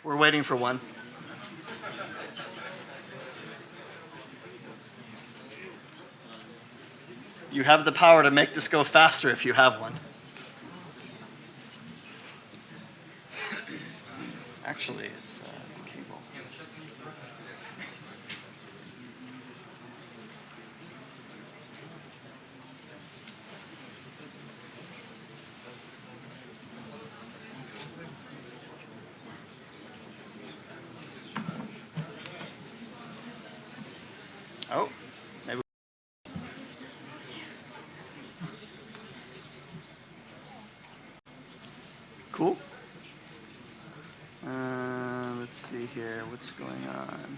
We're waiting for one. You have the power to make this go faster if you have one. Actually, it's the cable. Oh, maybe. Cool. Let's see here. What's going on?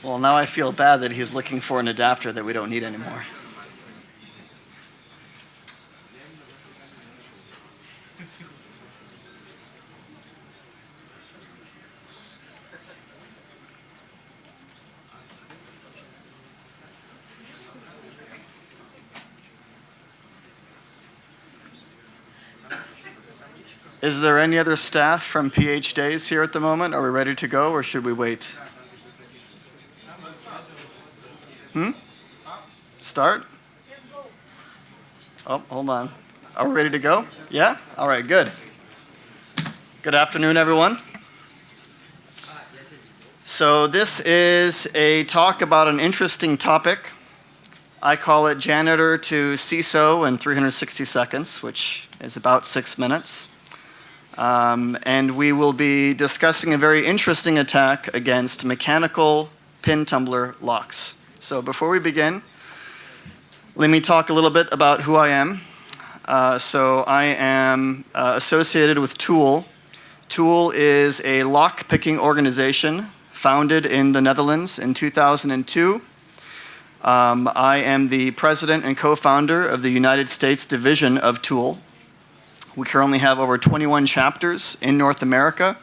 Well, now I feel bad that he's looking for an adapter that we don't need anymore. Is there any other staff from PH Days here at the moment? Are we ready to go, or should we wait? Start? Oh, hold on. Are we ready to go? Yeah? All right, good. Good afternoon, everyone. So this is a talk about an interesting topic. I call it Janitor to CISO in 360 seconds, which is about 6 minutes. And we will be discussing a very interesting attack against mechanical pin tumbler locks. So before we begin, let me talk a little bit about who I am. So I am associated with Tool. Tool is a lock-picking organization founded in the Netherlands in 2002. I am the president and co-founder of the United States division of Tool. We currently have over 21 chapters in North America,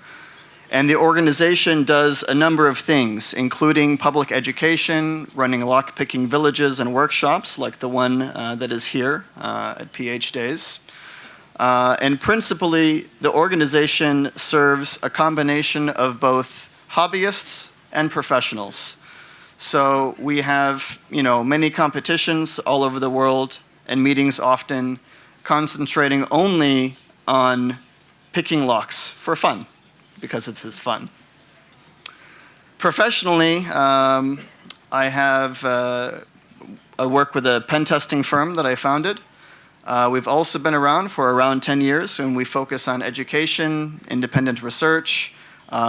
and the organization does a number of things, including public education, running lock-picking villages and workshops like the one that is here at PH Days. And principally, the organization serves a combination of both hobbyists and professionals. So we have, many competitions all over the world and meetings often concentrating only on picking locks for fun, because it is fun. Professionally, I work with a pen testing firm that I founded. We've also been around for around 10 years, and we focus on education, independent research.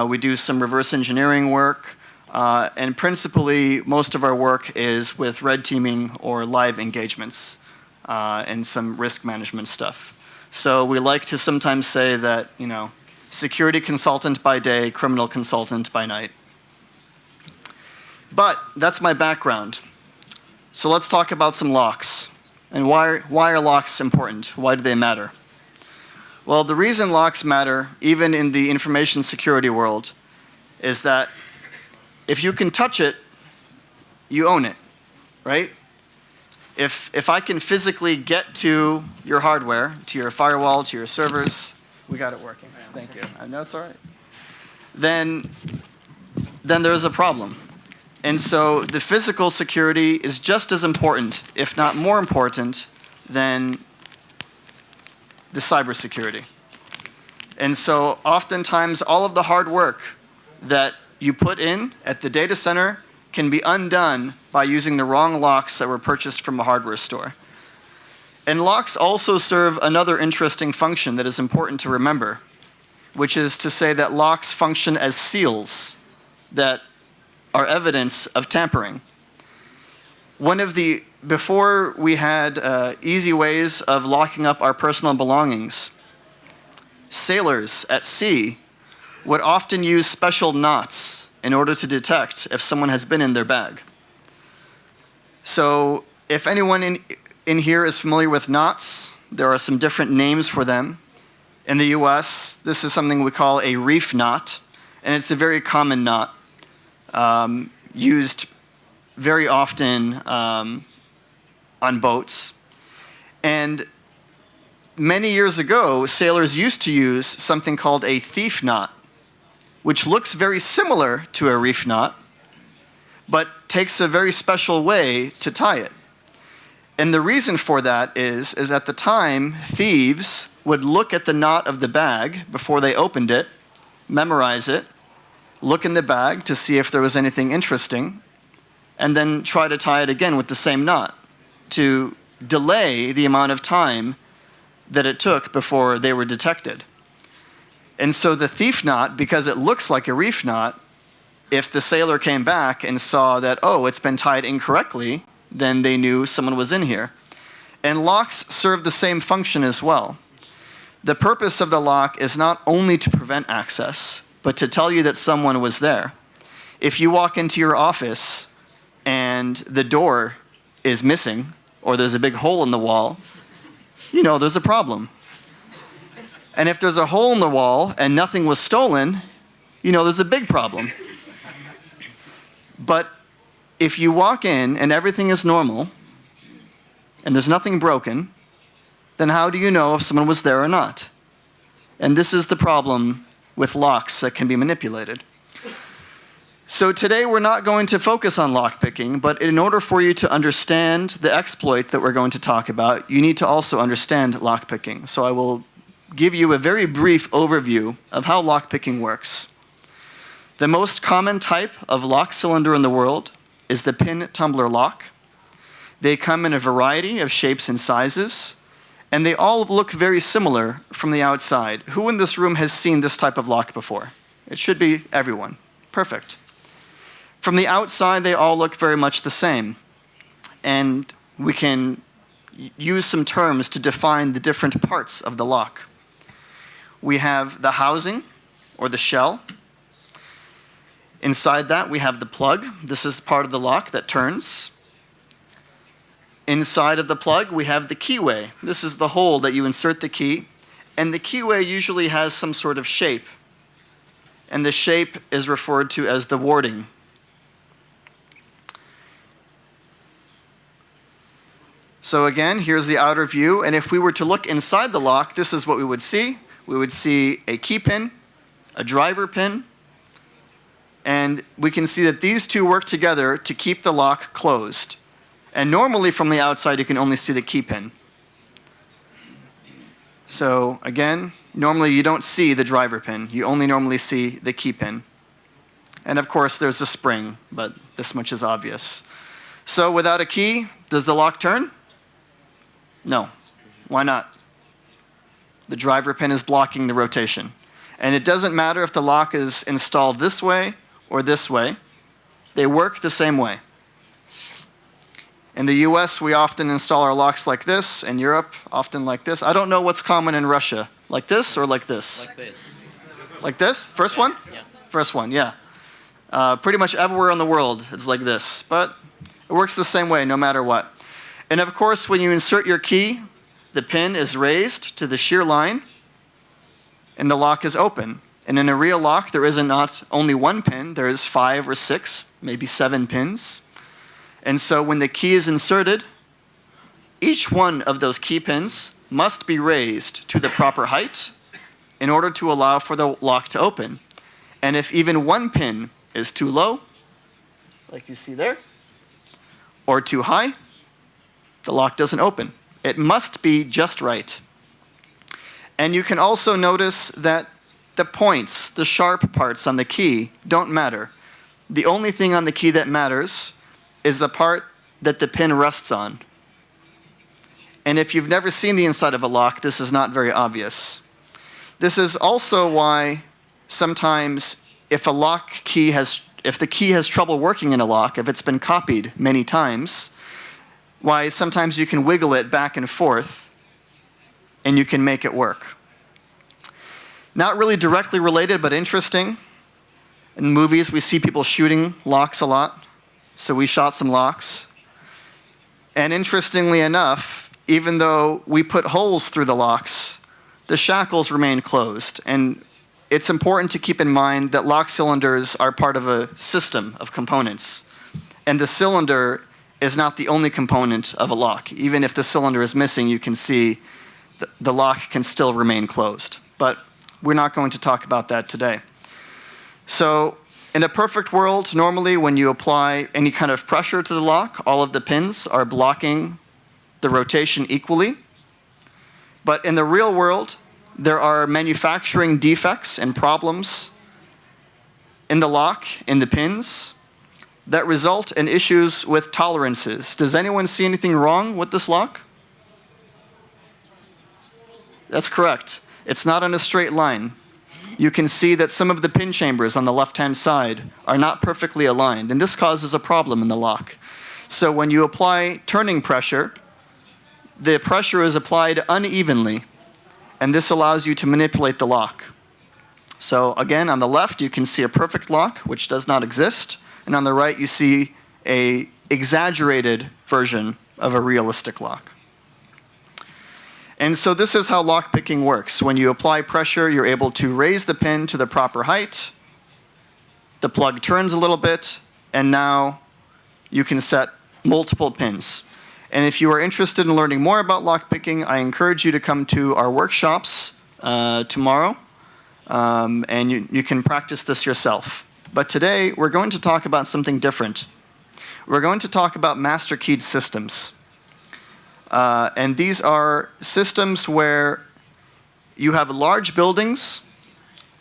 We do some reverse engineering work, and principally, most of our work is with red teaming or live engagements and some risk management stuff. So we like to sometimes say that, security consultant by day, criminal consultant by night. But that's my background. So let's talk about some locks. And why are locks important? Why do they matter? Well, the reason locks matter, even in the information security world, is that if you can touch it, you own it, right? If I can physically get to your hardware, to your firewall, to your servers, we got it working. Thank you. I know it's all right. Then there's a problem. And so the physical security is just as important, if not more important, than the cybersecurity. And so oftentimes all of the hard work that you put in at the data center can be undone by using the wrong locks that were purchased from a hardware store. And locks also serve another interesting function that is important to remember, which is to say that locks function as seals that are evidence of tampering. Before we had easy ways of locking up our personal belongings, sailors at sea would often use special knots in order to detect if someone has been in their bag. So if anyone in here is familiar with knots, there are some different names for them. In the US, this is something we call a reef knot, and it's a very common knot, used very often on boats. And many years ago, sailors used to use something called a thief knot, which looks very similar to a reef knot, but takes a very special way to tie it. And the reason for that is at the time, thieves would look at the knot of the bag before they opened it, memorize it, look in the bag to see if there was anything interesting, and then try to tie it again with the same knot to delay the amount of time that it took before they were detected. And so the thief knot, because it looks like a reef knot, if the sailor came back and saw that, oh, it's been tied incorrectly, then they knew someone was in here. And locks serve the same function as well. The purpose of the lock is not only to prevent access, but to tell you that someone was there. If you walk into your office and the door is missing, or there's a big hole in the wall, you know there's a problem. And if there's a hole in the wall and nothing was stolen, you know there's a big problem. But if you walk in and everything is normal, and there's nothing broken, then how do you know if someone was there or not? And this is the problem with locks that can be manipulated. So today we're not going to focus on lockpicking, but in order for you to understand the exploit that we're going to talk about, you need to also understand lockpicking. So I will give you a very brief overview of how lockpicking works. The most common type of lock cylinder in the world is the pin tumbler lock. They come in a variety of shapes and sizes, and they all look very similar from the outside. Who in this room has seen this type of lock before? It should be everyone. Perfect. From the outside, they all look very much the same. And we can use some terms to define the different parts of the lock. We have the housing, or the shell. Inside that, we have the plug. This is part of the lock that turns. Inside of the plug, we have the keyway. This is the hole that you insert the key. And the keyway usually has some sort of shape. And the shape is referred to as the warding. So again, here's the outer view. And if we were to look inside the lock, this is what we would see. We would see a key pin, a driver pin, and we can see that these two work together to keep the lock closed. And normally from the outside, you can only see the key pin. So again, normally you don't see the driver pin. You only normally see the key pin. And of course, there's a spring, but this much is obvious. So without a key, does the lock turn? No. Why not? The driver pin is blocking the rotation. And it doesn't matter if the lock is installed this way or this way. They work the same way. In the US, we often install our locks like this. In Europe, often like this. I don't know what's common in Russia. Like this or like this? Like this. Like this? First one? Yeah. First one, yeah. Pretty much everywhere in the world, it's like this. But it works the same way no matter what. And of course, when you insert your key, the pin is raised to the shear line, and the lock is open. And in a real lock, there is not only one pin, there is 5 or 6, maybe 7 pins. And so when the key is inserted, each one of those key pins must be raised to the proper height in order to allow for the lock to open. And if even one pin is too low, like you see there, or too high, the lock doesn't open. It must be just right. And you can also notice that the points, the sharp parts on the key, don't matter. The only thing on the key that matters is the part that the pin rests on. And if you've never seen the inside of a lock, this is not very obvious. This is also why sometimes if the key has trouble working in a lock, if it's been copied many times, why sometimes you can wiggle it back and forth and you can make it work. Not really directly related, but interesting. In movies, we see people shooting locks a lot, so we shot some locks. And interestingly enough, even though we put holes through the locks, the shackles remain closed. And it's important to keep in mind that lock cylinders are part of a system of components. And the cylinder is not the only component of a lock. Even if the cylinder is missing, you can see the lock can still remain closed. But we're not going to talk about that today. So in a perfect world, normally when you apply any kind of pressure to the lock, all of the pins are blocking the rotation equally. But in the real world, there are manufacturing defects and problems in the lock, in the pins, that result in issues with tolerances. Does anyone see anything wrong with this lock? That's correct. It's not on a straight line. You can see that some of the pin chambers on the left-hand side are not perfectly aligned, and this causes a problem in the lock. So when you apply turning pressure, the pressure is applied unevenly, and this allows you to manipulate the lock. So again, on the left, you can see a perfect lock, which does not exist, and on the right, you see an exaggerated version of a realistic lock. And so this is how lockpicking works. When you apply pressure, you're able to raise the pin to the proper height. The plug turns a little bit, and now you can set multiple pins. And if you are interested in learning more about lockpicking, I encourage you to come to our workshops tomorrow, and you can practice this yourself. But today, we're going to talk about something different. We're going to talk about master keyed systems. And these are systems where you have large buildings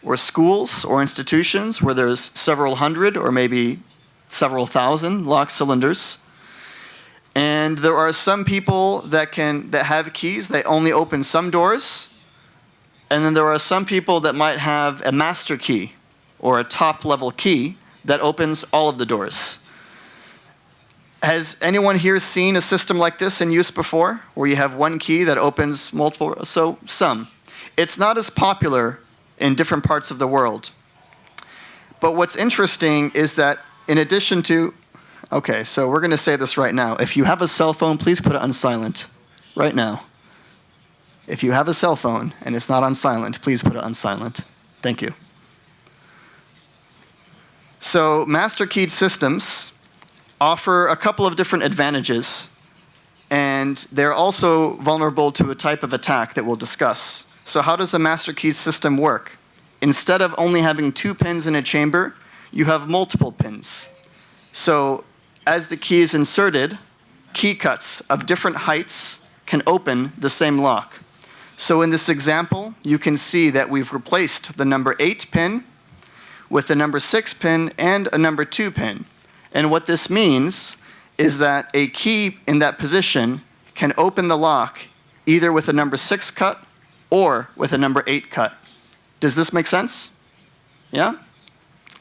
or schools or institutions where there's several hundred or maybe several thousand lock cylinders. And there are some people that have keys. They only open some doors. And then there are some people that might have a master key or a top-level key that opens all of the doors. Has anyone here seen a system like this in use before, where you have one key that opens multiple? So some. It's not as popular in different parts of the world. But what's interesting is that in addition to, okay, so we're going to say this right now. If you have a cell phone, please put it on silent right now. If you have a cell phone and it's not on silent, please put it on silent. Thank you. So master keyed systems offer a couple of different advantages, and they're also vulnerable to a type of attack that we'll discuss. So how does the master key system work? Instead of only having 2 pins in a chamber, you have multiple pins. So as the key is inserted, key cuts of different heights can open the same lock. So in this example, you can see that we've replaced the number 8 pin with the number 6 pin and a number 2 pin. And what this means is that a key in that position can open the lock either with a number 6 cut or with a number 8 cut. Does this make sense? Yeah?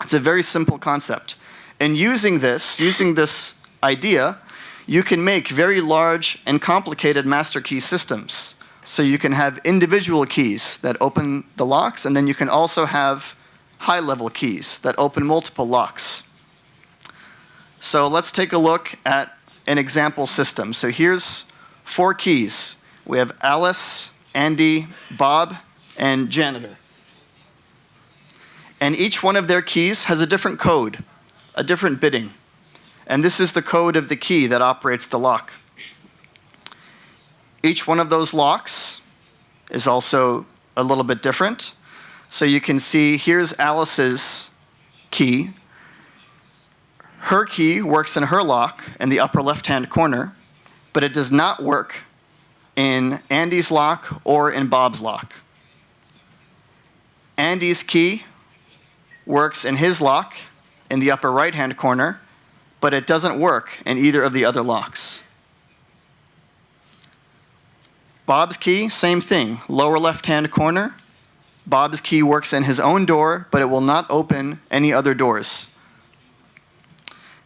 It's a very simple concept. And using this idea, you can make very large and complicated master key systems. So you can have individual keys that open the locks, and then you can also have high-level keys that open multiple locks. So let's take a look at an example system. So here's 4 keys. We have Alice, Andy, Bob, and Janitor. And each one of their keys has a different code, a different bitting. And this is the code of the key that operates the lock. Each one of those locks is also a little bit different. So you can see here's Alice's key. Her key works in her lock in the upper left-hand corner, but it does not work in Andy's lock or in Bob's lock. Andy's key works in his lock in the upper right-hand corner, but it doesn't work in either of the other locks. Bob's key, same thing, lower left-hand corner. Bob's key works in his own door, but it will not open any other doors.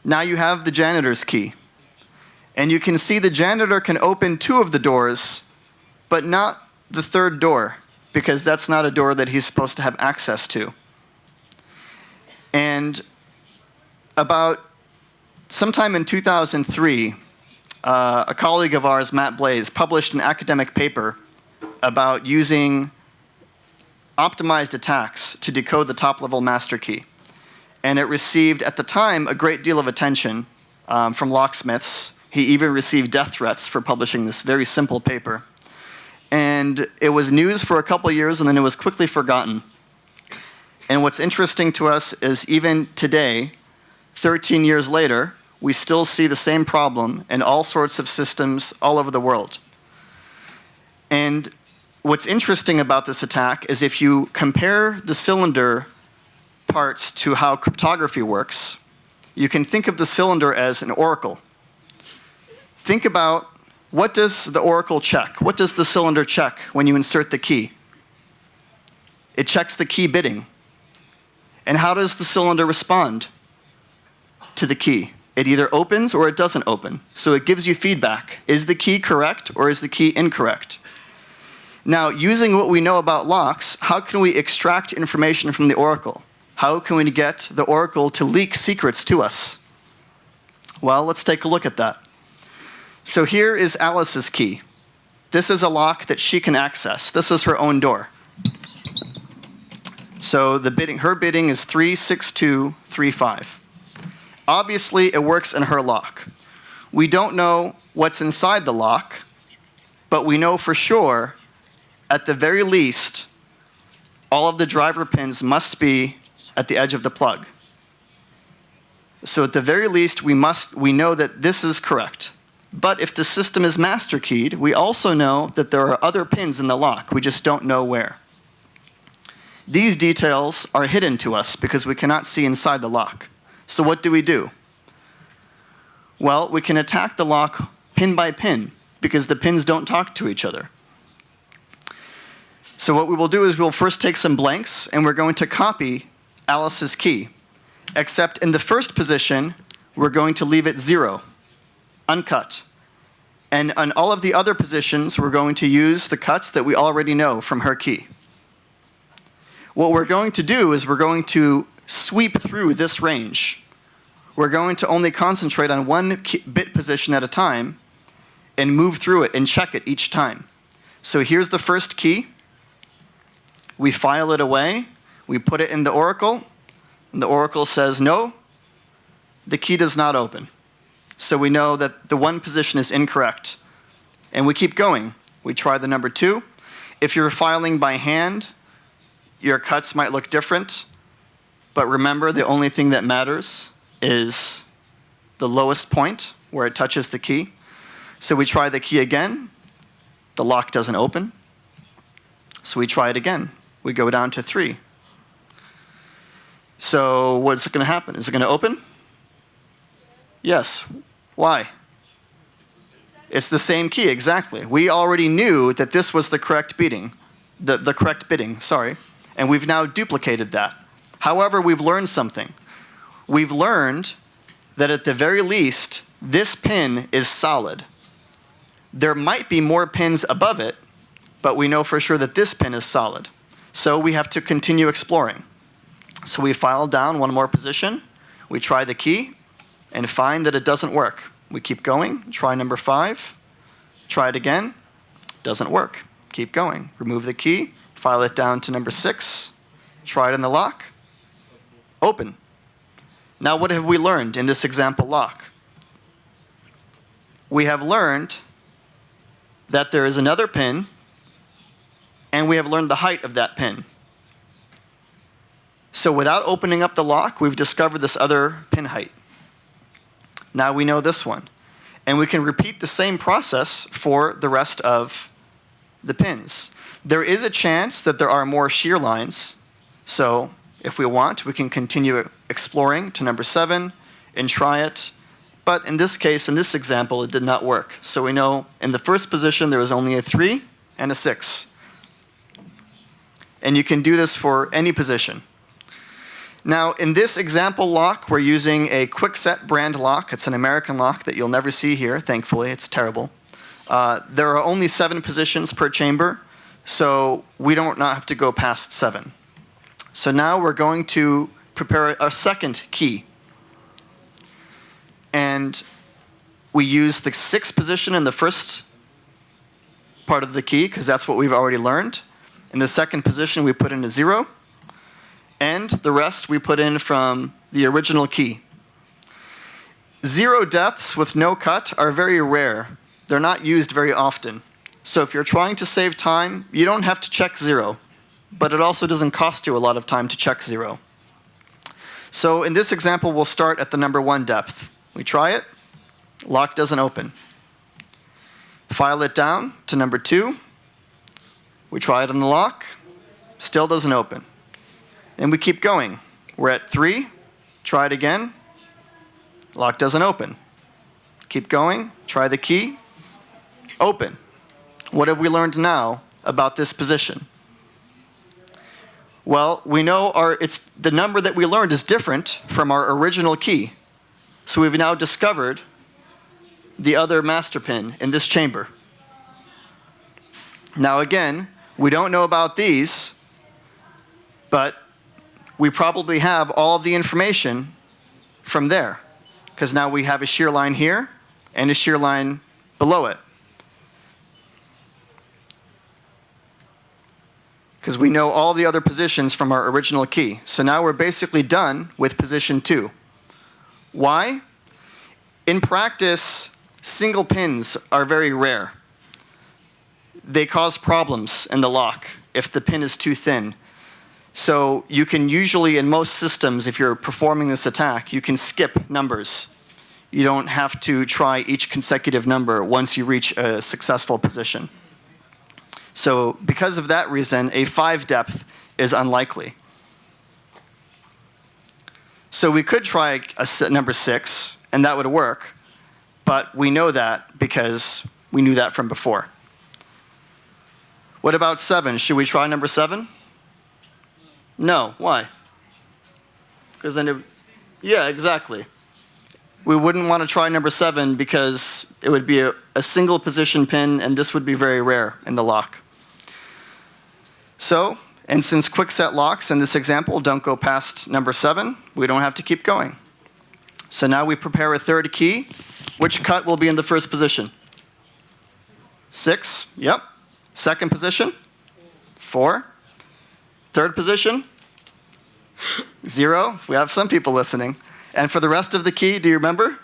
Now you have the janitor's key. And you can see the janitor can open 2 of the doors, but not the 3rd door. because that's not a door that he's supposed to have access to. And about sometime in 2003, a colleague of ours, Matt Blaze, published an academic paper about using optimized attacks to decode the top-level master key. And it received, at the time, a great deal of attention from locksmiths. He even received death threats for publishing this very simple paper. And it was news for a couple years, and then it was quickly forgotten. And what's interesting to us is even today, 13 years later, we still see the same problem in all sorts of systems all over the world. And what's interesting about this attack is if you compare the cylinder parts to how cryptography works, you can think of the cylinder as an oracle. Think about, what does the oracle check? What does the cylinder check when you insert the key? It checks the key bidding. And how does the cylinder respond to the key? It either opens or it doesn't open. So it gives you feedback. Is the key correct or is the key incorrect? Now, using what we know about locks, how can we extract information from the oracle? How can we get the oracle to leak secrets to us? Well, let's take a look at that. So here is Alice's key. This is a lock that she can access. This is her own door. So her bidding is 36235. Obviously, it works in her lock. We don't know what's inside the lock, but we know for sure, at the very least, all of the driver pins must be at the edge of the plug. So at the very least, we know that this is correct. But if the system is master keyed, we also know that there are other pins in the lock. We just don't know where. These details are hidden to us because we cannot see inside the lock. So what do? Well, we can attack the lock pin by pin because the pins don't talk to each other. So what we will do is we'll first take some blanks and we're going to copy Alice's key. Except in the first position, we're going to leave it 0, uncut. And on all of the other positions, we're going to use the cuts that we already know from her key. What we're going to do is we're going to sweep through this range. We're going to only concentrate on one bit position at a time and move through it and check it each time. So here's the first key. We file it away. We put it in the oracle. And the oracle says, no, the key does not open. So we know that the one position is incorrect. And we keep going. We try the number 2. If you're filing by hand, your cuts might look different. But remember, the only thing that matters is the lowest point where it touches the key. So we try the key again. The lock doesn't open. So we try it again. We go down to 3. So what's going to happen? Is it going to open? Yes. Why? It's the same key, exactly. We already knew that this was the correct bidding, the correct bidding, sorry, and we've now duplicated that. However, we've learned something. We've learned that at the very least, this pin is solid. There might be more pins above it, but we know for sure that this pin is solid. So we have to continue exploring. So we file down one more position, we try the key, and find that it doesn't work. We keep going, try number 5, try it again, doesn't work. Keep going, remove the key, file it down to number 6, try it in the lock, open. Now what have we learned in this example lock? We have learned that there is another pin, and we have learned the height of that pin. So without opening up the lock, we've discovered this other pin height. Now we know this one. And we can repeat the same process for the rest of the pins. There is a chance that there are more shear lines. So if we want, we can continue exploring to number 7 and try it. But in this case, in this example, it did not work. So we know in the first position, there was only a 3 and a 6. And you can do this for any position. Now, in this example lock, we're using a Kwikset brand lock. It's an American lock that you'll never see here, thankfully. It's terrible. There are only 7 positions per chamber. So we don't not have to go past 7. So now we're going to prepare our second key. And we use the 6th position in the first part of the key, because that's what we've already learned. In the second position, we put in a 0. And the rest we put in from the original key. 0 depths with no cut are very rare. They're not used very often. So if you're trying to save time, you don't have to check 0. But it also doesn't cost you a lot of time to check 0. So in this example, we'll start at the number 1 depth. We try it. Lock doesn't open. File it down to number 2. We try it on the lock. Still doesn't open. And we keep going. We're at 3. Try it again. Lock doesn't open. Keep going. Try the key. Open. What have we learned now about this position? Well, we know the number that we learned is different from our original key. So we've now discovered the other master pin in this chamber. Now again, we don't know about these, but we probably have all of the information from there, because now we have a shear line here and a shear line below it. Because we know all the other positions from our original key. So now we're basically done with position 2. Why? In practice, single pins are very rare. They cause problems in the lock if the pin is too thin. So you can usually, in most systems, if you're performing this attack, you can skip numbers. You don't have to try each consecutive number once you reach a successful position. So because of that reason, a 5 depth is unlikely. So we could try a number 6, and that would work. But we know that because we knew that from before. What about 7? Should we try number 7? No. Why? Because then yeah, exactly. We wouldn't want to try number 7 because it would be a single position pin, and this would be very rare in the lock. So, and since quickset locks in this example don't go past number 7, we don't have to keep going. So now we prepare a third key. Which cut will be in the first position? 6, yep. Second position? 4. Third position? 0. We have some people listening. And for the rest of the key, do you remember?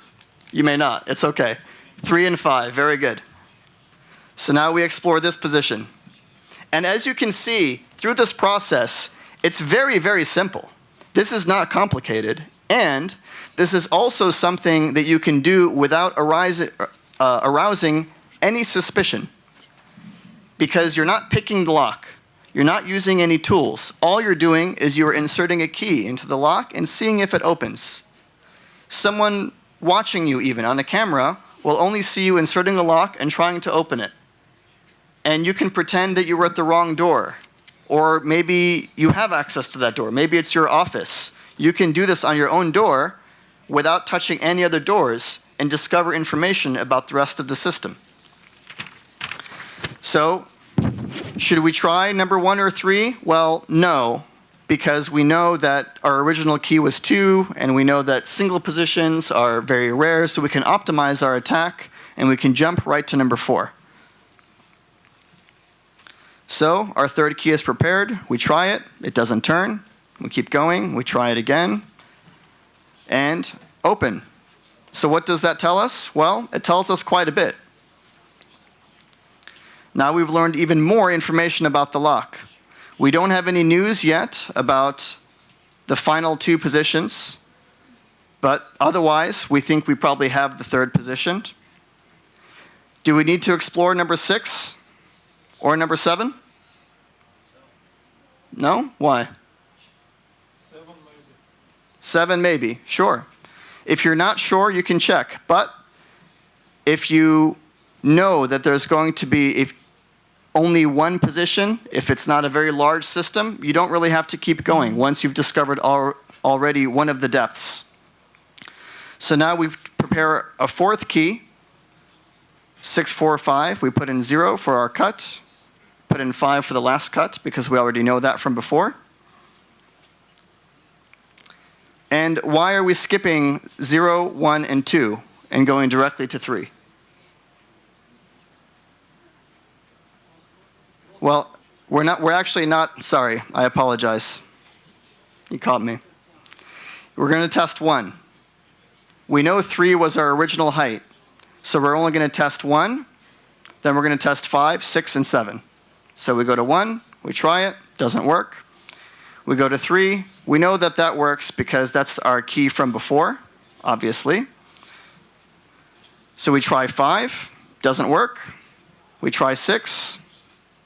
You may not. It's okay. 3 and 5. Very good. So now we explore this position. And as you can see, through this process, it's very, very simple. This is not complicated. And this is also something that you can do without arousing any suspicion. Because you're not picking the lock. You're not using any tools. All you're doing is you're inserting a key into the lock and seeing if it opens. Someone watching you even on a camera will only see you inserting the lock and trying to open it. And you can pretend that you were at the wrong door. Or maybe you have access to that door. Maybe it's your office. You can do this on your own door without touching any other doors and discover information about the rest of the system. So, should we try number 1 or 3? Well, no, because we know that our original key was 2, and we know that single positions are very rare, so we can optimize our attack, and we can jump right to number 4. So, our third key is prepared. We try it. It doesn't turn. We keep going. We try it again. And open. So what does that tell us? Well, it tells us quite a bit. Now we've learned even more information about the lock. We don't have any news yet about the final 2 positions, but otherwise we think we probably have the third position. Do we need to explore number 6 or number 7? No? Why? 7 maybe, sure. If you're not sure, you can check. But if you know that there's going to be only one position, if it's not a very large system, you don't really have to keep going once you've discovered already one of the depths. So now we prepare a fourth key, 6, 4, 5. We put in 0 for our cut. put in 5 for the last cut because we already know that from before. And why are we skipping 0, 1, and 2 and going directly to 3? Well, we're actually not, sorry, I apologize. You caught me. We're going to test 1. We know 3 was our original height, so we're only going to test 1, then we're going to test 5, 6, and 7. So we go to 1, we try it, doesn't work. We go to 3, we know that that works because that's our key from before, obviously. So we try 5, doesn't work. We try 6,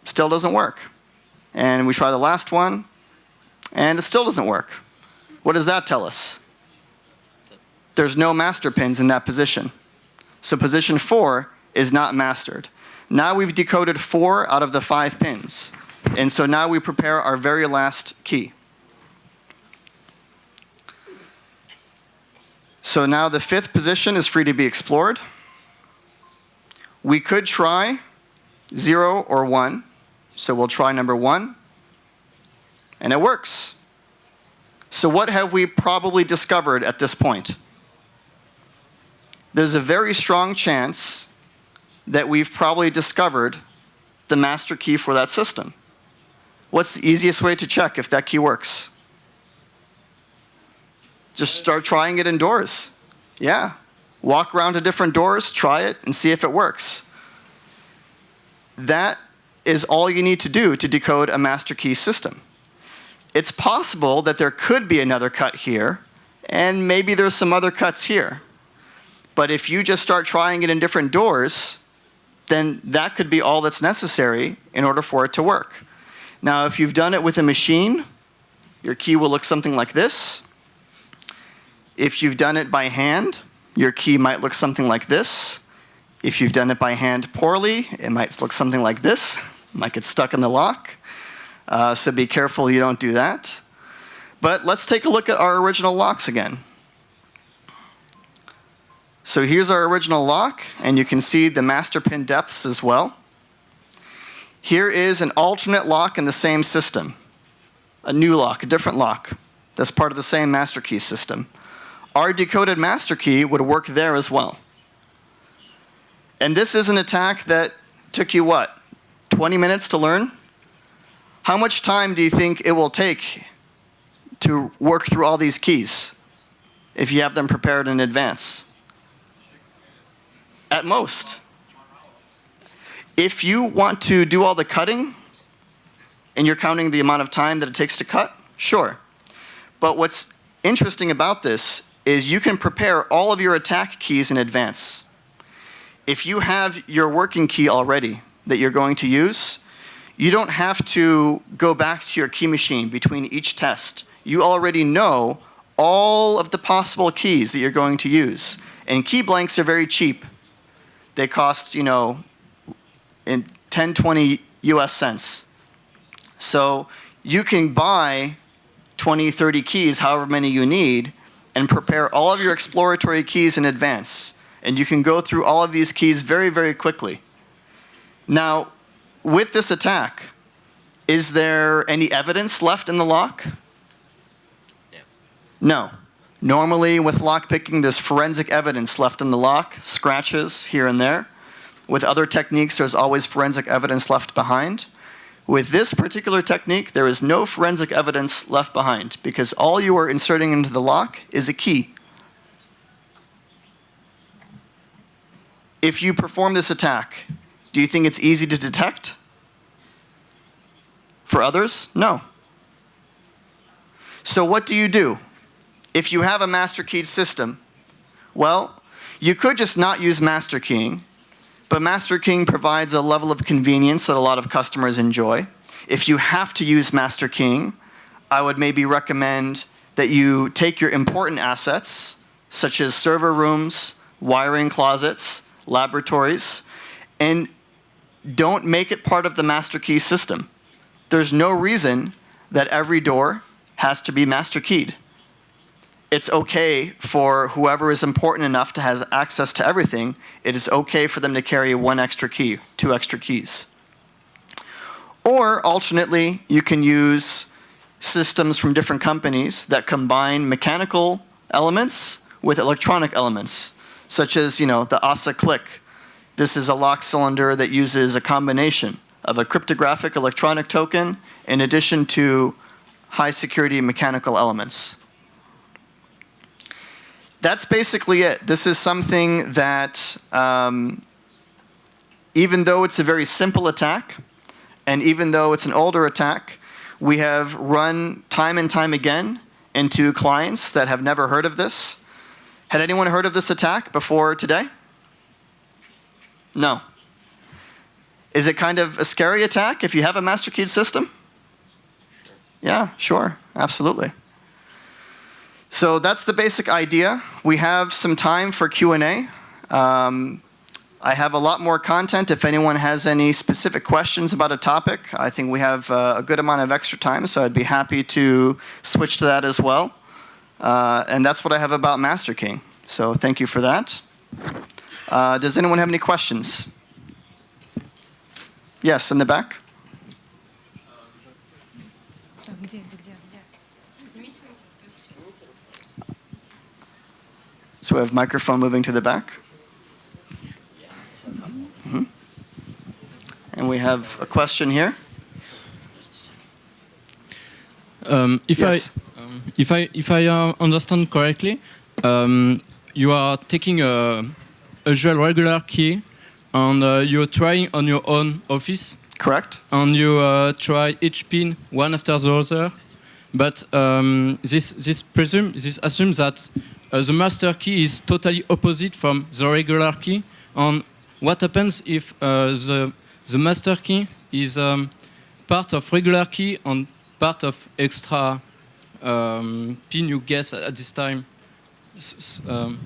still doesn't work. And we try the last one, and it still doesn't work. What does that tell us? There's no master pins in that position. So position 4 is not mastered. Now we've decoded 4 out of the 5 pins. And so now we prepare our very last key. So now the 5th position is free to be explored. We could try 0 or 1. So we'll try number 1. And it works. So what have we probably discovered at this point? There's a very strong chance that we've probably discovered the master key for that system. What's the easiest way to check if that key works? Just start trying it indoors. Yeah. Walk around to different doors, try it, and see if it works. That is all you need to do to decode a master key system. It's possible that there could be another cut here, and maybe there's some other cuts here. But if you just start trying it in different doors, then that could be all that's necessary in order for it to work. Now, if you've done it with a machine, your key will look something like this. If you've done it by hand, your key might look something like this. If you've done it by hand poorly, it might look something like this. It might get stuck in the lock. So be careful you don't do that. But let's take a look at our original locks again. So here's our original lock, and you can see the master pin depths as well. Here is an alternate lock in the same system. A new lock, a different lock. That's part of the same master key system. Our decoded master key would work there as well. And this is an attack that took you, what, 20 minutes to learn? How much time do you think it will take to work through all these keys if you have them prepared in advance? At most. If you want to do all the cutting, and you're counting the amount of time that it takes to cut, sure. But what's interesting about this is you can prepare all of your attack keys in advance. If you have your working key already that you're going to use, you don't have to go back to your key machine between each test. You already know all of the possible keys that you're going to use. And key blanks are very cheap. They cost, in 10, 20 US cents. So you can buy 20, 30 keys, however many you need, and prepare all of your exploratory keys in advance. And you can go through all of these keys very, very quickly. Now, with this attack, is there any evidence left in the lock? Yeah. No. Normally, with lockpicking, there's forensic evidence left in the lock, scratches here and there. With other techniques, there's always forensic evidence left behind. With this particular technique, there is no forensic evidence left behind because all you are inserting into the lock is a key. If you perform this attack, do you think it's easy to detect? For others, no. So what do you do? If you have a master keyed system, well, you could just not use master keying, but master keying provides a level of convenience that a lot of customers enjoy. If you have to use master keying, I would maybe recommend that you take your important assets, such as server rooms, wiring closets, laboratories, and don't make it part of the master key system. There's no reason that every door has to be master keyed. It's okay for whoever is important enough to have access to everything. It is okay for them to carry 1 extra key, 2 extra keys. Or alternately, you can use systems from different companies that combine mechanical elements with electronic elements, such as, the ASA click. This is a lock cylinder that uses a combination of a cryptographic electronic token in addition to high security mechanical elements. That's basically it. This is something that, even though it's a very simple attack, and even though it's an older attack, we have run time and time again into clients that have never heard of this. Had anyone heard of this attack before today? No. Is it kind of a scary attack if you have a master keyed system? Yeah, sure, absolutely. So that's the basic idea. We have some time for Q&A. I have a lot more content if anyone has any specific questions about a topic. I think we have a good amount of extra time, so I'd be happy to switch to that as well. And that's what I have about master keying. So thank you for that. Does anyone have any questions? Yes, in the back. So we have microphone moving to the back. Mm-hmm. And we have a question here. If I understand correctly, you are taking a usual regular key and you're trying on your own office. Correct. And you try each pin one after the other. But this assumes that the master key is totally opposite from the regular key. And what happens if the master key is part of regular key and part of extra pin you guess at this time?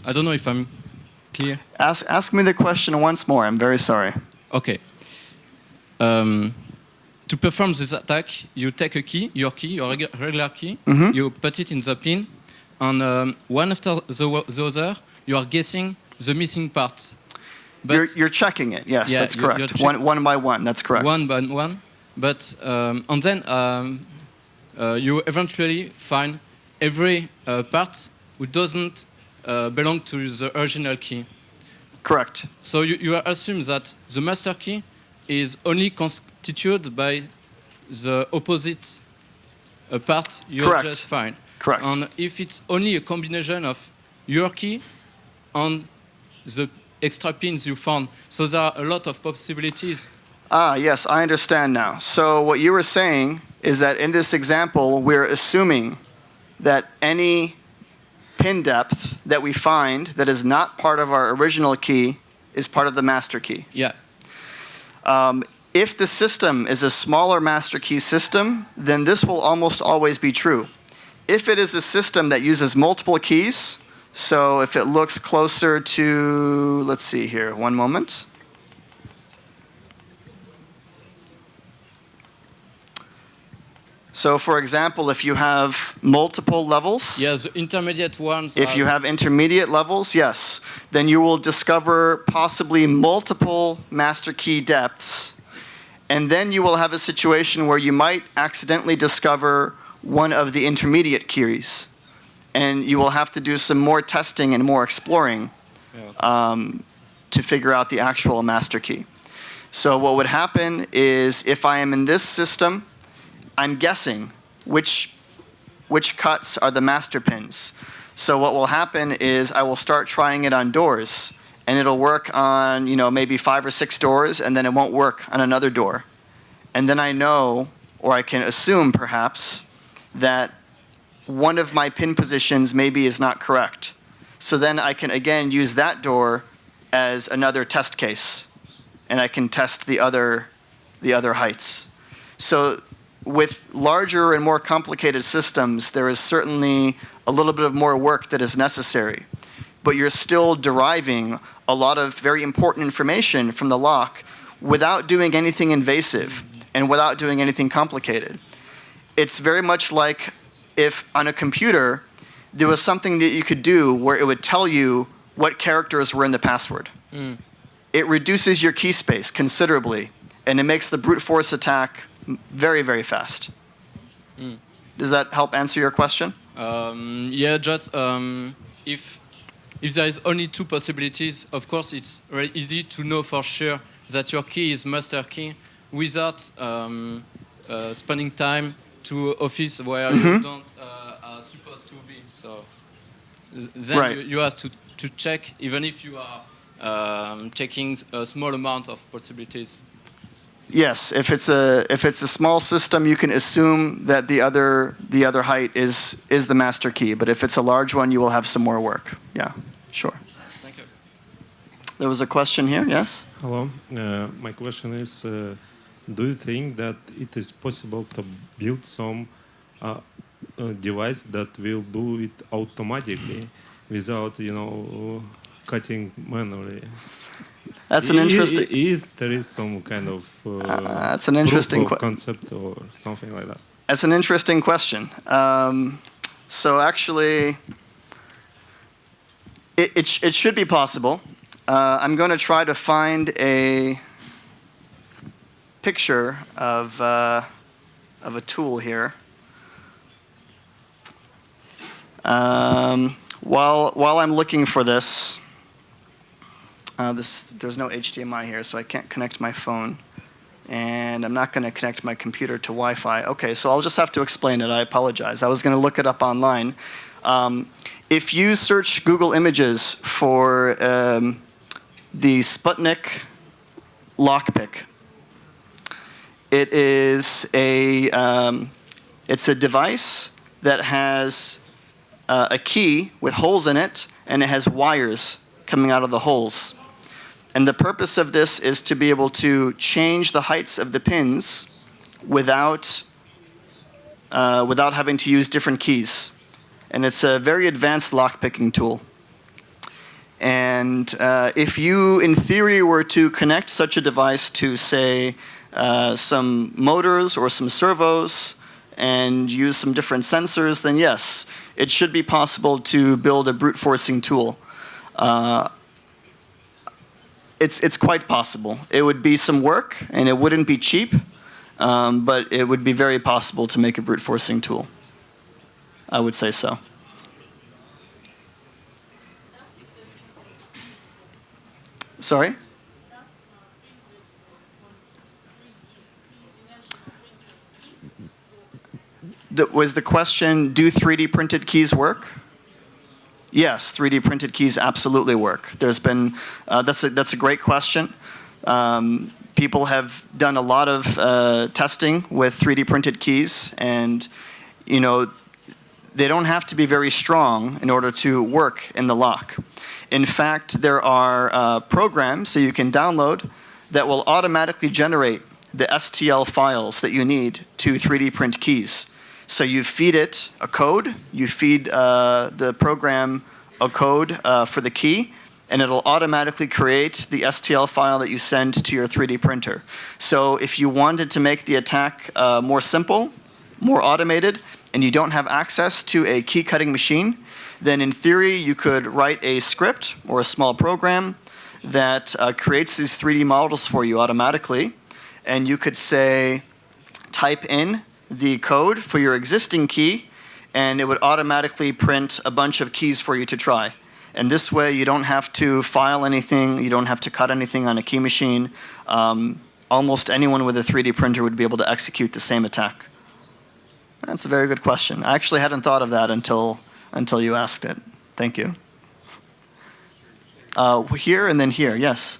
I don't know if I'm clear. Ask me the question once more. I'm very sorry. Okay. To perform this attack, you take a key, your regular key, Mm-hmm. you put it in the pin, and one after the other, you are guessing the missing part. But you're checking it. Yes, yeah, that's correct. One by one. That's correct. One by one. But and then you eventually find every part who doesn't belong to the original key. Correct. So you assume that the master key is only constituted by the opposite part you Correct. just find. Correct. And if it's only a combination of your key and the extra pins you found, so there are a lot of possibilities. Ah, yes, I understand now. So what you were saying is that in this example, we're assuming that any pin depth that we find that is not part of our original key is part of the master key. Yeah. If the system is a smaller master key system, then this will almost always be true. If it is a system that uses multiple keys, so if it looks closer to, let's see here, one moment. So for example, if you have multiple levels, Yeah, the intermediate ones. if you have intermediate levels, yes, then you will discover possibly multiple master key depths. And then you will have a situation where you might accidentally discover one of the intermediate keys. And you will have to do some more testing and more exploring to figure out the actual master key. So what would happen is if I am in this system, I'm guessing which cuts are the master pins. So what will happen is I will start trying it on doors, and it'll work on maybe 5 or 6 doors, and then it won't work on another door. And then I know, or I can assume perhaps, that one of my pin positions maybe is not correct. So then I can again use that door as another test case, and I can test the other heights. So with larger and more complicated systems, there is certainly a little bit of more work that is necessary. But you're still deriving a lot of very important information from the lock without doing anything invasive and without doing anything complicated. It's very much like if on a computer there was something that you could do where it would tell you what characters were in the password. It reduces your key space considerably, and it makes the brute force attack Very, very fast. Does that help answer your question? Yeah, just if there is only two possibilities, of course it's very easy to know for sure that your key is master key without spending time to office where you don't are supposed to be. So then Right. you have to check, even if you are checking a small amount of possibilities. Yes, if it's a small system, you can assume that the other height is the master key. But if it's a large one, you will have some more work. Yeah, sure. Thank you. There was a question here. Yes. Hello. My question is, do you think that it is possible to build some device that will do it automatically without, cutting manually? That's an interesting. There is some kind of That's an interesting concept or something like that? That's an interesting question. So actually, it should be possible. I'm going to try to find a picture of a tool here. While I'm looking for this, there's no HDMI here, so I can't connect my phone. And I'm not going to connect my computer to Wi-Fi. Okay, so I'll just have to explain it. I apologize. I was going to look it up online. If you search Google Images for the Sputnik lockpick, it's a device that has a key with holes in it, and it has wires coming out of the holes. And the purpose of this is to be able to change the heights of the pins without having to use different keys. And it's a very advanced lockpicking tool. And if you, in theory, were to connect such a device to, say, some motors or some servos and use some different sensors, then yes, it should be possible to build a brute forcing tool. It's quite possible. It would be some work, and it wouldn't be cheap, but it would be very possible to make a brute forcing tool. I would say so. Sorry? Was the question, do 3D printed keys work? Yes, 3D printed keys absolutely work. There's been, that's a great question. People have done a lot of testing with 3D printed keys, and they don't have to be very strong in order to work in the lock. In fact, there are programs that you can download that will automatically generate the STL files that you need to 3D print keys. So you feed it a code, you feed the program a code for the key, and it'll automatically create the STL file that you send to your 3D printer. So if you wanted to make the attack more simple, more automated, and you don't have access to a key cutting machine, then in theory you could write a script or a small program that creates these 3D models for you automatically, and you could say, type in the code for your existing key, and it would automatically print a bunch of keys for you to try. And this way you don't have to file anything, you don't have to cut anything on a key machine. Almost anyone with a 3D printer would be able to execute the same attack. That's a very good question. I actually hadn't thought of that until you asked it. Thank you. Here and then here, yes.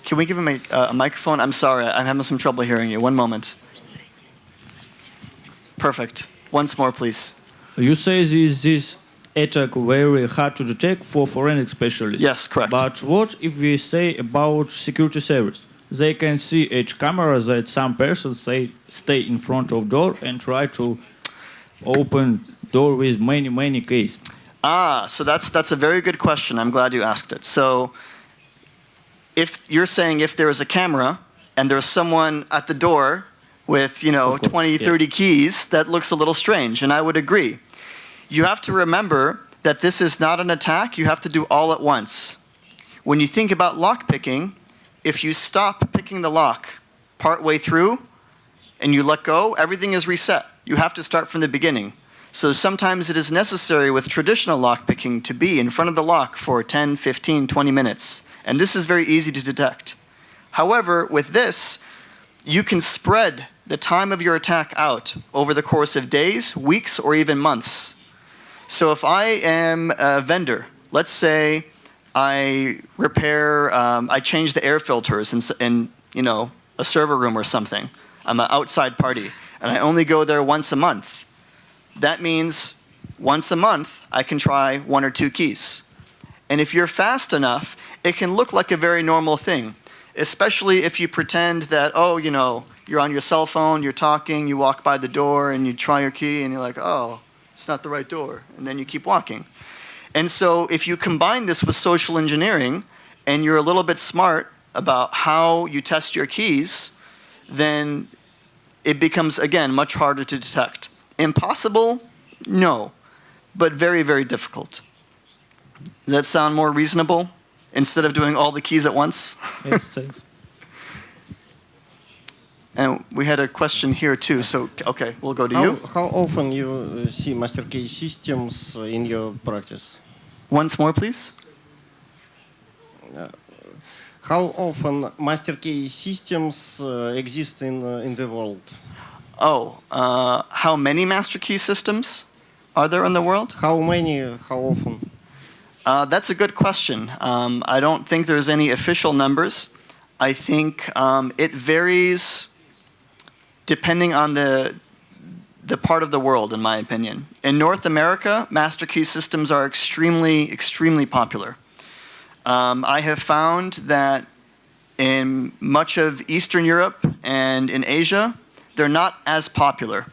Can we give him a microphone? I'm sorry, I'm having some trouble hearing you. One moment. Perfect. Once more, please. You say this attack very hard to detect for forensic specialists. Yes, correct. But what if we say about security service? They can see each camera that some person stay in front of door and try to open door with many keys. So that's a very good question. I'm glad you asked it. So if you're saying if there is a camera and there's someone at the door with, 20, 30 keys, that looks a little strange, and I would agree. You have to remember that this is not an attack you have to do all at once. When you think about lock picking, if you stop picking the lock partway through and you let go, everything is reset. You have to start from the beginning. So sometimes it is necessary with traditional lock picking to be in front of the lock for 10, 15, 20 minutes. And this is very easy to detect. However, with this, you can spread the time of your attack out over the course of days, weeks, or even months. So if I am a vendor, let's say I repair, I change the air filters in a server room or something. I'm an outside party, and I only go there once a month. That means once a month, I can try 1 or 2 keys. And if you're fast enough, it can look like a very normal thing, especially if you pretend that, you're on your cell phone, you're talking, you walk by the door, and you try your key, and you're like, oh, it's not the right door, and then you keep walking. And so if you combine this with social engineering, and you're a little bit smart about how you test your keys, then it becomes, again, much harder to detect. Impossible? No, but very, very difficult. Does that sound more reasonable? Instead of doing all the keys at once? Yes, thanks. And we had a question here too, so okay, we'll go to you. How often you see master key systems in your practice? Once more, please. How often master key systems exist in the world? Oh, how many master key systems are there in the world? How many? How often? That's a good question. I don't think there's any official numbers. I think it varies depending on the part of the world, in my opinion. In North America, master key systems are extremely, extremely popular. I have found that in much of Eastern Europe and in Asia, they're not as popular.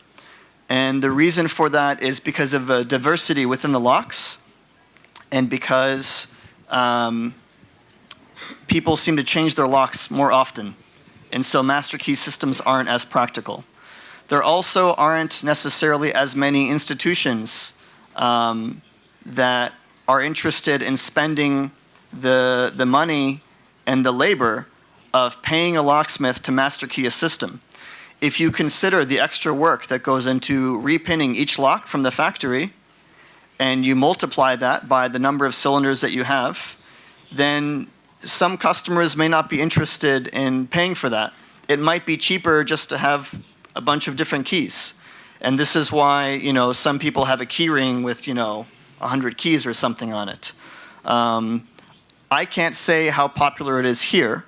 And the reason for that is because of a diversity within the locks and because people seem to change their locks more often. And so master key systems aren't as practical. There also aren't necessarily as many institutions that are interested in spending the money and the labor of paying a locksmith to master key a system. If you consider the extra work that goes into repinning each lock from the factory, and you multiply that by the number of cylinders that you have, then some customers may not be interested in paying for that. It might be cheaper just to have a bunch of different keys. And this is why, some people have a key ring with, 100 keys or something on it. I can't say how popular it is here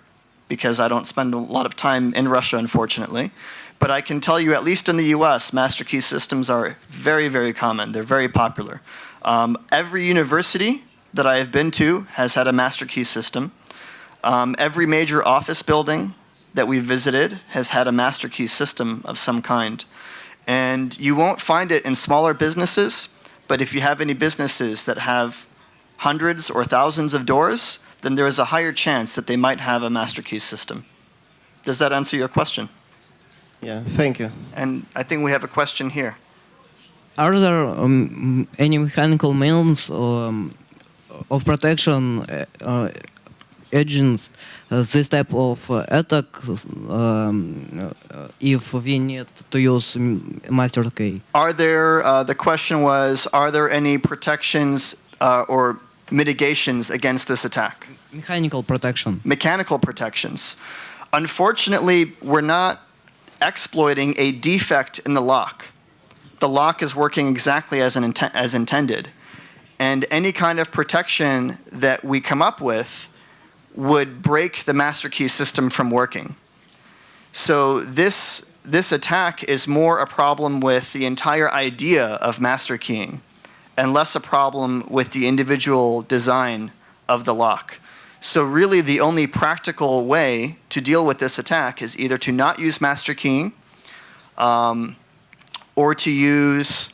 because I don't spend a lot of time in Russia, unfortunately. But I can tell you, at least in the US, master key systems are very, very common. They're very popular. Every university that I have been to has had a master key system. Every major office building that we've visited has had a master key system of some kind. And you won't find it in smaller businesses, but if you have any businesses that have hundreds or thousands of doors, then there is a higher chance that they might have a master key system. Does that answer your question? Yeah, thank you. And I think we have a question here. Are there any mechanical means of protection against this type of attack if we need to use master key? Are there, the question was, are there any protections or mitigations against this attack? Mechanical protection. Mechanical protections. Unfortunately, we're not exploiting a defect in the lock. The lock is working exactly as intended. And any kind of protection that we come up with would break the master key system from working. So this attack is more a problem with the entire idea of master keying and less a problem with the individual design of the lock. So really the only practical way to deal with this attack is either to not use master keying or to use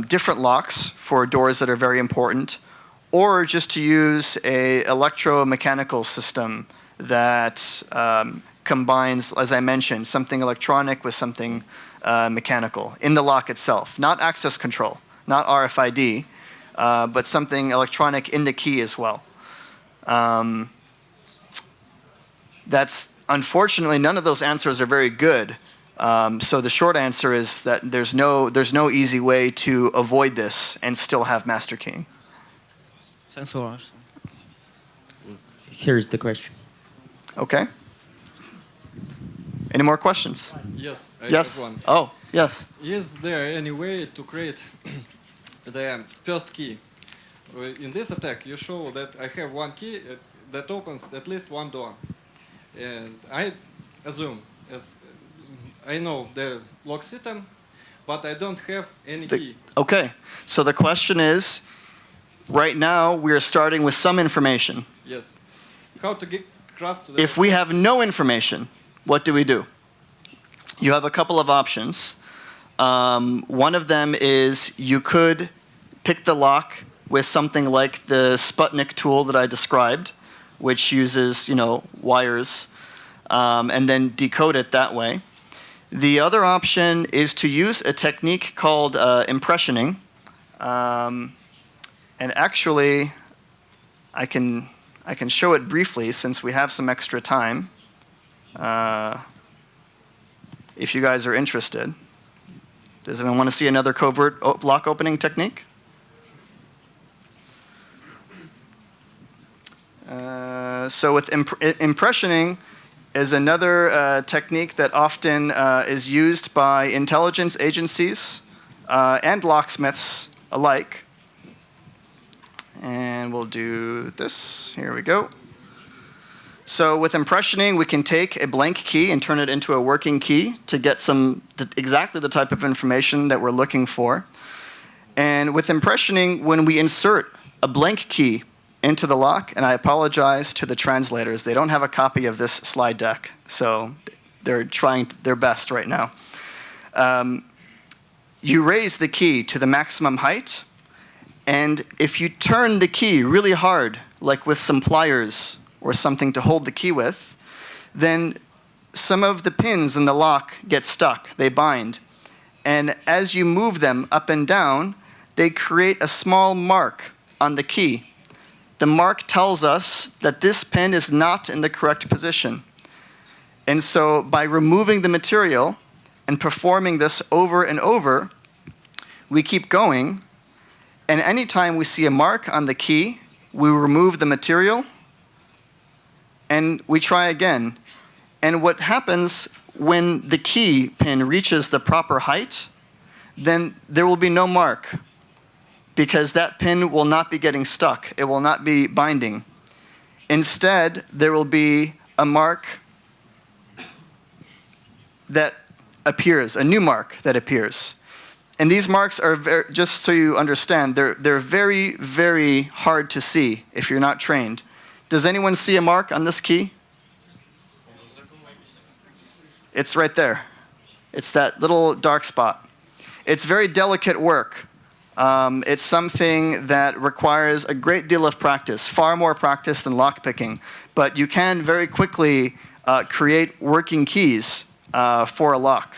different locks for doors that are very important, or just to use a electromechanical system that combines, as I mentioned, something electronic with something mechanical in the lock itself. Not access control, not RFID, but something electronic in the key as well. That's unfortunately, none of those answers are very good. So the short answer is that there's no easy way to avoid this and still have master keying. Thanks so much. Here's the question. Okay. Any more questions? Yes, I Yes. have one. Oh, yes. Is there any way to create the first key? In this attack, you show that I have one key that opens at least one door. And I assume, as I know the lock system, but I don't have any key. Okay. So the question is, right now we are starting with some information. Yes. How to craft the... If we have no information, what do we do? You have a couple of options. One of them is you could pick the lock with something like the Sputnik tool that I described, which uses, wires, and then decode it that way. The other option is to use a technique called impressioning. And actually, I can show it briefly since we have some extra time. If you guys are interested. Does anyone want to see another covert lock opening technique? So with impressioning is another technique that often is used by intelligence agencies and locksmiths alike. And we'll do this. Here we go. So with impressioning, we can take a blank key and turn it into a working key to get exactly the type of information that we're looking for. And with impressioning, when we insert a blank key into the lock, and I apologize to the translators, they don't have a copy of this slide deck, so they're trying their best right now. You raise the key to the maximum height, and if you turn the key really hard, like with some pliers or something to hold the key with, then some of the pins in the lock get stuck, they bind. And as you move them up and down, they create a small mark on the key. The mark tells us that this pin is not in the correct position. And so by removing the material and performing this over and over, we keep going. And anytime we see a mark on the key, we remove the material and we try again. And what happens when the key pin reaches the proper height, then there will be no mark because that pin will not be getting stuck. It will not be binding. Instead, there will be a mark that appears, a new mark that appears. And these marks are, just so you understand, they're very, very hard to see if you're not trained. Does anyone see a mark on this key? It's right there. It's that little dark spot. It's very delicate work. It's something that requires a great deal of practice, far more practice than lockpicking. But you can very quickly create working keys for a lock.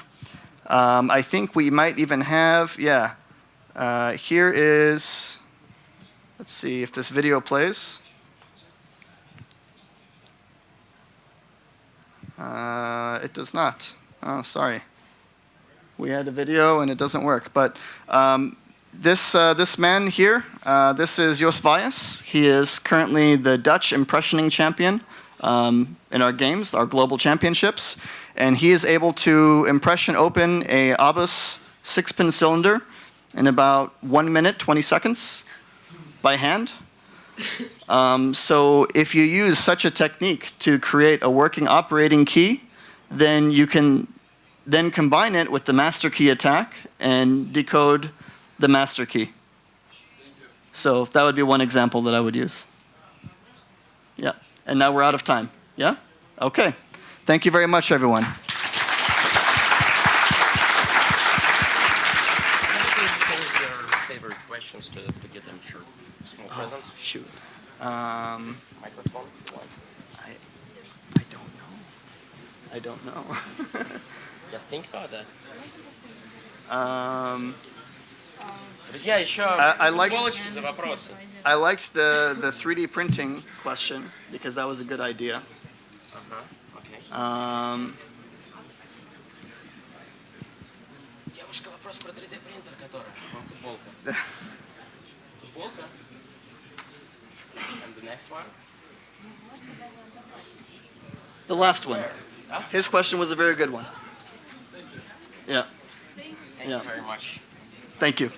I think we might even have, here is, let's see if this video plays. It does not. Oh, sorry. We had a video and it doesn't work. But this man here, this is Jos Vyas. He is currently the Dutch impressioning champion in our games, our global championships. And he is able to impression open a Abus 6-pin cylinder in about 1 minute, 20 seconds by hand. So if you use such a technique to create a working operating key, then you can then combine it with the master key attack and decode the master key. So that would be one example that I would use. Yeah, and now we're out of time. Yeah? Okay. Thank you very much, everyone. Choose your favorite questions to get them short, small presents. Shoot. Microphone, if you want. I don't know. I don't know. Just think about that. Друзья, еще I liked- футболочки за вопросы. I liked the 3D printing question because that was a good idea. Окей. Девушка, вопрос про 3D принтер, которая. Футболка. Футболка? And the next one? The last one. His question was a very good one. Yeah. Thank you very much. Thank you.